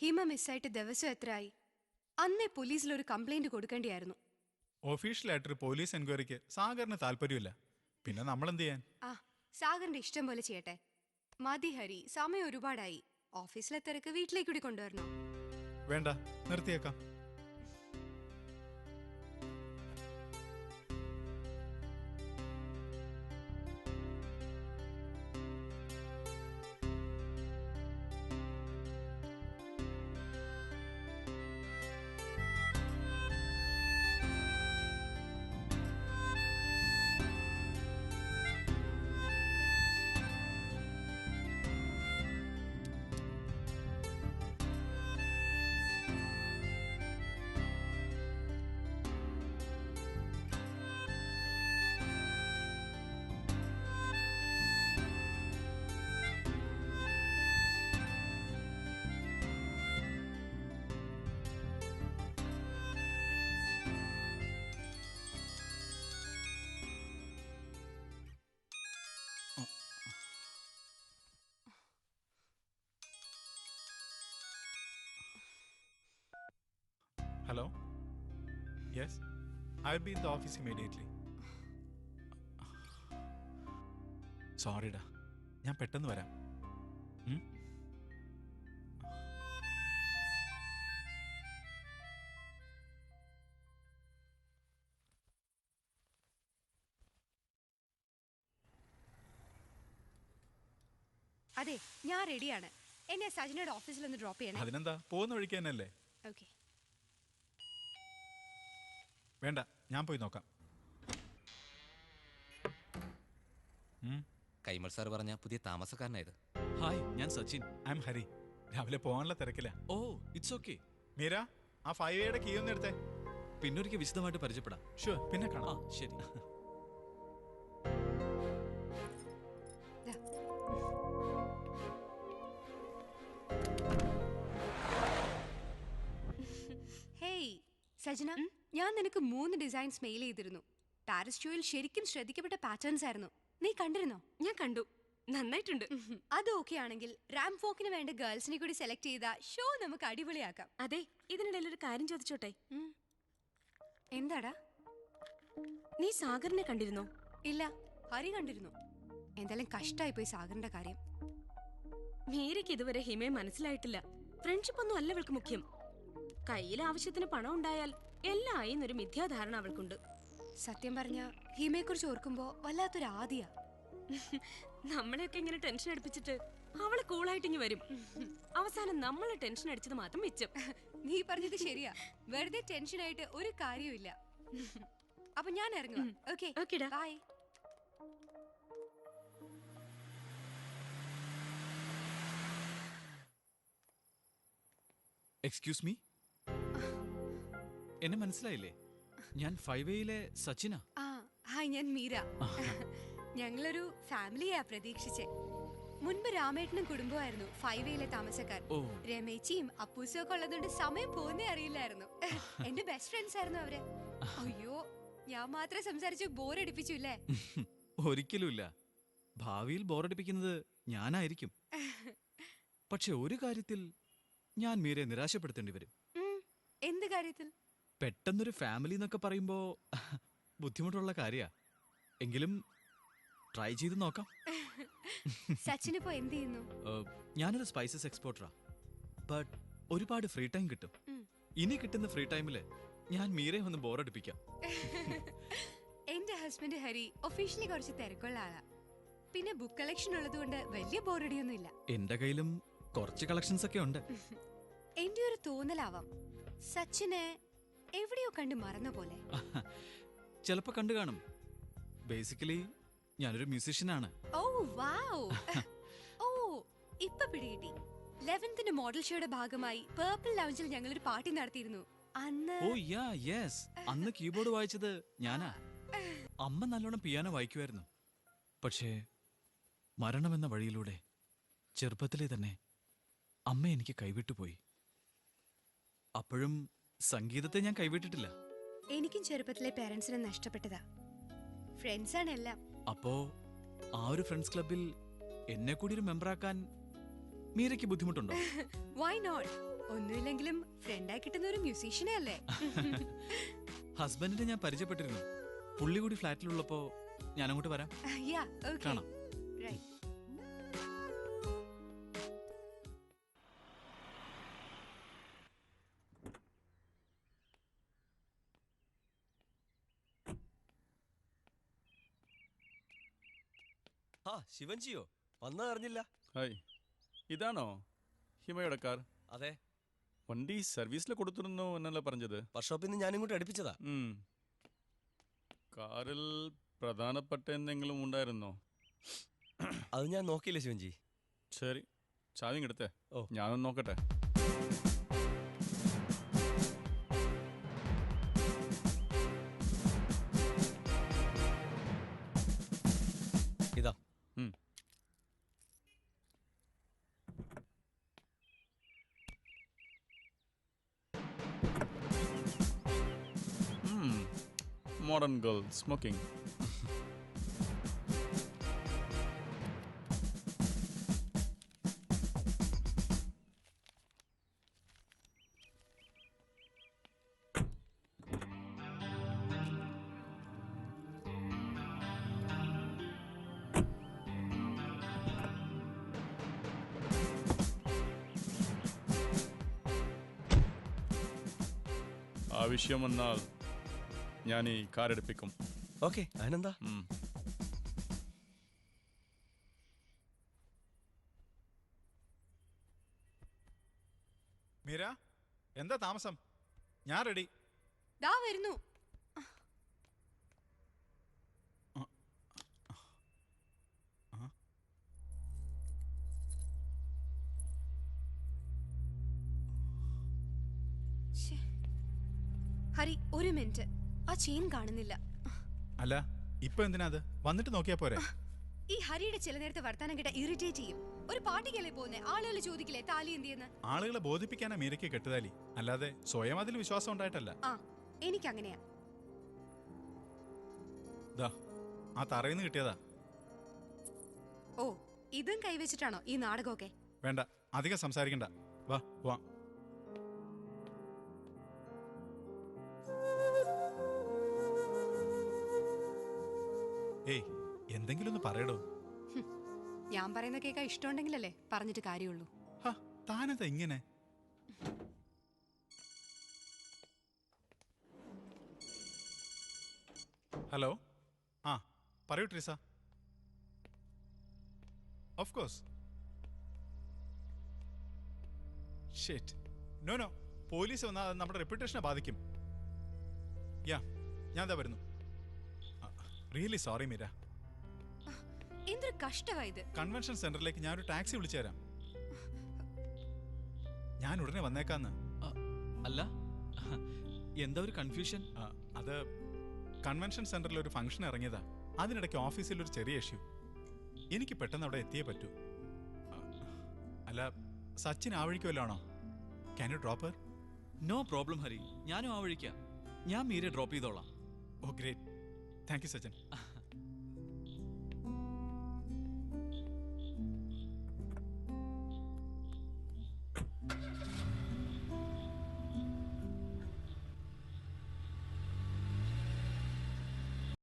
ഹിമ മിസ്സായിട്ട് ദിവസം എത്രയായി? അന്നേ പോലീസിൽ ഒരു കംപ്ലൈന്റ് കൊടുക്കേണ്ടിയായിരുന്നു. ഒഫീഷ്യലായിട്ടൊരു പോലീസ് എൻക്വയറിക്ക് സാഗറിന് താല്പര്യമില്ല. പിന്നെ നമ്മൾ എന്ത് ചെയ്യാൻ? ആ, സാഗറിന്റെ ഇഷ്ടം പോലെ ചെയ്യട്ടെ. മതി ഹരി, സമയം ഒരുപാടായി. ഓഫീസിലെ തിരക്ക് വീട്ടിലേക്ക് കൂടി കൊണ്ടുവരണോ? വേണ്ട, നിർത്തിയേക്കാം. Hello, yes, I will be in the office immediately. സോറിടാ, ഞാൻ പെട്ടെന്ന് വരാം. അതെ, ഞാൻ റെഡിയാണ്. എന്നെ സജനയുടെ ഓഫീസിൽ ഒന്ന് ഡ്രോപ്പ് ചെയ്യണം. അതിനെന്താ, പോകുന്ന വഴിക്ക് തന്നെയല്ലേ? ഓക്കെ. വേണ്ട, ഞാൻ പോയി നോക്കാം. കൈമൾ സാർ പറഞ്ഞ പുതിയ താമസക്കാരനായത്. ഹായ്, ഞാൻ സച്ചിൻ. I M Hari. രാവിലെ പോകാനുള്ള തിരക്കില്ല. ഓ, ഇറ്റ്സ് ഓക്കെ. മീര, ആ 5A കീ ഒന്ന് എടുത്തേ. പിന്നൊരിക്കൽ വിശദമായിട്ട് പരിചയപ്പെടാം. ഷുവർ, പിന്നെ കാണാം. ആ, ശരി. ഹേയ് സജന, ഞാൻ നിനക്ക് 3 ഡിസൈൻസ് മെയിൽ ചെയ്തിരുന്നു. പാരിസ് ഷോയിൽ ശരിക്കും ശ്രദ്ധിക്കപ്പെട്ട പാറ്റേൺസ് ആയിരുന്നു. നീ കണ്ടിരുന്നോ? ഞാൻ കണ്ടു, നന്നായിട്ടുണ്ട്. അത് ഓക്കെ ആണെങ്കിൽ റാംപ് വോക്കിന് വേണ്ട ഗേൾസിനെ കൂടി സെലക്ട് ചെയ്ത ഷോ നമുക്ക് അടിപൊളിയാക്കാം. അതെ, ഇതിനിടയിൽ ഒരു കാര്യം ചോദിച്ചോട്ടെ? എന്താടാ? നീ സാഗറിനെ കണ്ടിരുന്നോ? ഇല്ല, ഹരി കണ്ടിരുന്നു. എന്തായാലും കഷ്ടായി പോയി സാഗറിന്റെ കാര്യം. മീരയ്ക്ക് ഇതുവരെ ഹിമയെ മനസ്സിലായിട്ടില്ല. ഫ്രണ്ട്ഷിപ്പ് ഒന്നും അല്ല അവൾക്ക് മുഖ്യം. കയ്യിൽ ആവശ്യത്തിന് പണം ഉണ്ടായാൽ എല്ലാം ആയിന്നൊരു മിഥ്യാധാരണ അവൾക്കുണ്ട്. സത്യം പറഞ്ഞ ഹിമയെ കുറിച്ച് ഓർക്കുമ്പോ വല്ലാത്തൊരു ആദിയാ. നമ്മളെയൊക്കെ ഇങ്ങനെ ടെൻഷൻ അടുപ്പിച്ചിട്ട് അവള് കൂളായിട്ട് ഇങ്ങ് വരും. അവസാനം നമ്മളെ ടെൻഷൻ അടിച്ചത് മാത്രം മിച്ചം. നീ പറഞ്ഞത് ശരിയാ. വെറുതെ ടെൻഷനായിട്ട് ഒരു കാര്യമില്ല. അപ്പൊ ഞാൻ ഇറങ്ങുക. ഓക്കെ, ഓക്കെടാ. ബൈ. എക്സ്ക്യൂസ് മീ, എന്നെ മനസ്സിലായില്ലേ? ഞാൻ 5Aയിലെ സച്ചിനാ. ആ, ഹായ്, ഞാൻ മീര. ഞങ്ങളൊരു ഫാമിലിയാ പ്രതീക്ഷിച്ചേ. മുൻപ് രാമേട്ടനും കുടുംബമായിരുന്നു 5Aയിലെ താമസക്കാർ. ഓ. രമേച്ചിയും അപ്പൂസും ഒക്കെ ഉള്ളതുകൊണ്ട് സമയം പോകുന്നേ അറിയില്ലായിരുന്നു. എന്റെ ബെസ്റ്റ് ഫ്രണ്ട്സ് ആയിരുന്നു അവര്. അയ്യോ, ഞാൻ മാത്രം സംസാരിച്ച് ബോറടിപ്പിച്ചു അല്ലേ? ഒരിക്കലുമില്ല. ഭാവിയിൽ ബോറടിപ്പിക്കുന്നത് ഞാനായിരിക്കും. പക്ഷെ ഒരു കാര്യത്തിൽ ഞാൻ മീരയെ നിരാശപ്പെടുത്തേണ്ടി വരും. എന്ത് കാര്യത്തിൽ? പെട്ടെന്നൊരു ഫാമിലി എന്നൊക്കെ പറയുമ്പോ ബുദ്ധിമുട്ടുള്ള കാര്യാ. എങ്കിലും ട്രൈ ചെയ്ത് നോക്കാം. സച്ചിനിപ്പോ എന്ത് ചെയ്യുന്നു? ഞാനൊരു സ്പൈസസ് എക്സ്പോർട്ടറാ. ബട്ട് ഒരുപാട് ഫ്രീ ടൈം കിട്ടും. ഇനി കിട്ടുന്ന ഫ്രീ ടൈമില് ഞാൻ മീരയെ ഒന്ന് ബോറടിപ്പിക്കാം. എന്റെ ഹസ്ബൻഡ് ഹരി ഒഫീഷ്യലി കുറച്ച് തിരക്കുള്ള ആളാ. പിന്നെ ബുക്ക് കളക്ഷൻ ഉള്ളതുകൊണ്ട് വലിയ ബോറടിയൊന്നും ഇല്ല. എന്റെ കയ്യിലും കുറച്ച് കളക്ഷൻസ് ഒക്കെ ഉണ്ട്. എന്റെ ഒരു തോന്നലാവാം, സച്ചിനെ എവിടെയോ കണ്ട് മറന്ന പോലെ. ചിലപ്പോ കണ്ടു കാണും. ബേസിക്കലി ഞാനൊരു മ്യൂസീഷ്യനാണ്. ഓ വാവ്. ഓ, ഇപ്പൊ പിടികിട്ടി. 11th മോഡൽ ഷോയുടെ ഭാഗമായി പേർപ്പിൾ ലൗഞ്ചിൽ ഞങ്ങളൊരു പാർട്ടി നടത്തിയിരുന്നു. അന്ന് ഓ യാ യെസ്, അന്ന് കീബോർഡ് വായിച്ചത് ഞാനാ. അമ്മ നല്ലോണം പിയാനോ വായിക്കുമായിരുന്നു. പക്ഷേ മരണമെന്ന വഴിയിലൂടെ ചെറുപ്പത്തിലെ തന്നെ അമ്മ എനിക്ക് കൈവിട്ടുപോയി. അപ്പോഴും സംഗീതത്തെ ഞാൻ കൈവിട്ടിട്ടില്ല. എനിക്കും ചെറുപ്പത്തിലെ പേരൻസിനെ നഷ്ടപ്പെട്ടതാ. ഫ്രണ്ട്സാണ് എല്ലാം. അപ്പോ ആ ഒരു ഫ്രണ്ട്സ് ക്ലബിൽ എന്നെ കൂടി ഒരു മെമ്പറാക്കാൻ മീരയ്ക്ക് ബുദ്ധിമുട്ടുണ്ടോ? Why not? ഒന്നുമില്ലെങ്കിലും ഫ്രണ്ടായി കിട്ടുന്ന ഒരു മ്യൂസീഷ്യനെ അല്ലേ? ഹസ്ബൻഡിനെ ഞാൻ പരിചയപ്പെട്ടിരുന്നു. പുള്ളി കൂടി ഫ്ലാറ്റിലുള്ളപ്പോ ഞാൻ അങ്ങോട്ട് വരാം. Yeah, okay. കാണാം. Right. ആ ശിവൻജിയോ വന്നാ അറിഞ്ഞില്ല. ഹായ്, ഇതാണോ ഹിമയുടെ കാർ? അതെ, വണ്ടി സർവീസിൽ കൊടുത്തിരുന്നു എന്നല്ല പറഞ്ഞത്. വർക്ക്ഷോപ്പിൽ നിന്ന് ഞാനിങ്ങോട്ട് അടുപ്പിച്ചതാ. കാറിൽ പ്രധാനപ്പെട്ട എന്തെങ്കിലും ഉണ്ടായിരുന്നോ? അത് ഞാൻ നോക്കിയില്ല ശിവൻജി. ശരി, ചാവിയും എടുത്തേ. ഓ. ഞാനൊന്ന് നോക്കട്ടെ. ഇതാ. Modern girl smoking. ആവശ്യം വന്നാൽ ഞാൻ ഈ കാർ എടുപ്പിക്കും. ഓക്കെ, അതിനെന്താ. മീര, എന്താ താമസം? ഞാൻ റെഡി. ദാ വരുന്നു. ശ്ശേ. ഹരി, ഒരു മിനിറ്റ്. ആ ചെയിൻ കാണുന്നില്ല. അല്ല, ഇപ്പൊ എന്തിനാ അത്? വന്നിട്ട് നോക്കിയാ പോരെ? ഈ ഹരിയുടെ ചില നേരത്തെ വർത്താനം കേട്ട ഇറിറ്റേറ്റ് ചെയ്യും. ഒരു പാർട്ടിക്കല്ലേ പോകുന്നേ, ആളുകൾ ചോദിക്കില്ലേ താലി എന്തിയെന്ന്? ആളുകളെ ബോധിപ്പിക്കാനാ മീരയ്ക്ക് കെട്ടുതാലി, അല്ലാതെ സ്വയം അതിൽ വിശ്വാസം ഉണ്ടായിട്ടല്ല. ആ, എനിക്കങ്ങനെയാ. ദാ, ആ തറയിന്ന് കിട്ടിയതാ. ഓ, ഇതും കൈവച്ചിട്ടാണോ ഈ നാടകമൊക്കെ? വേണ്ട, അധികം സംസാരിക്കണ്ട. വാ വാ. ഏയ്, എന്തെങ്കിലും ഒന്ന് പറയടോ. ഞാൻ പറയുന്ന കേൾക്കാൻ ഇഷ്ടമുണ്ടെങ്കിലല്ലേ പറഞ്ഞിട്ട് കാര്യമുള്ളൂ. ഹാ, താനെന്താ ഇങ്ങനെ? ഹലോ, ആ പറയൂ Treesa. Of course. Shit, no no, police വന്നാൽ അത് നമ്മുടെ റെപ്യൂട്ടേഷനെ ബാധിക്കും. യാ, ഞാൻ എന്താ വരുന്നു. Really sorry Meera. എന്തൊരു കഷ്ടമായത്. കൺവെൻഷൻ സെന്ററിലേക്ക് ഞാനൊരു ടാക്സി വിളിച്ചു തരാം. ഞാൻ ഉടനെ വന്നേക്കാന്ന്. അല്ല, എന്താ ഒരു കൺഫ്യൂഷൻ? അത് കൺവെൻഷൻ സെന്ററിൽ ഒരു ഫംഗ്ഷൻ ഇറങ്ങിയതാ. അതിനിടയ്ക്ക് ഓഫീസിൽ ഒരു ചെറിയ ഇഷ്യൂ. എനിക്ക് പെട്ടെന്ന് അവിടെ എത്തിയേ പറ്റൂ. അല്ല, സച്ചിൻ ആ വഴിക്കുമല്ലാണോ? Can you drop? No problem Hari, ഞാനും ആ വഴിക്കാം. ഞാൻ മീരെ ഡ്രോപ്പ് ചെയ്തോളാം. Oh great, thank you Sachin.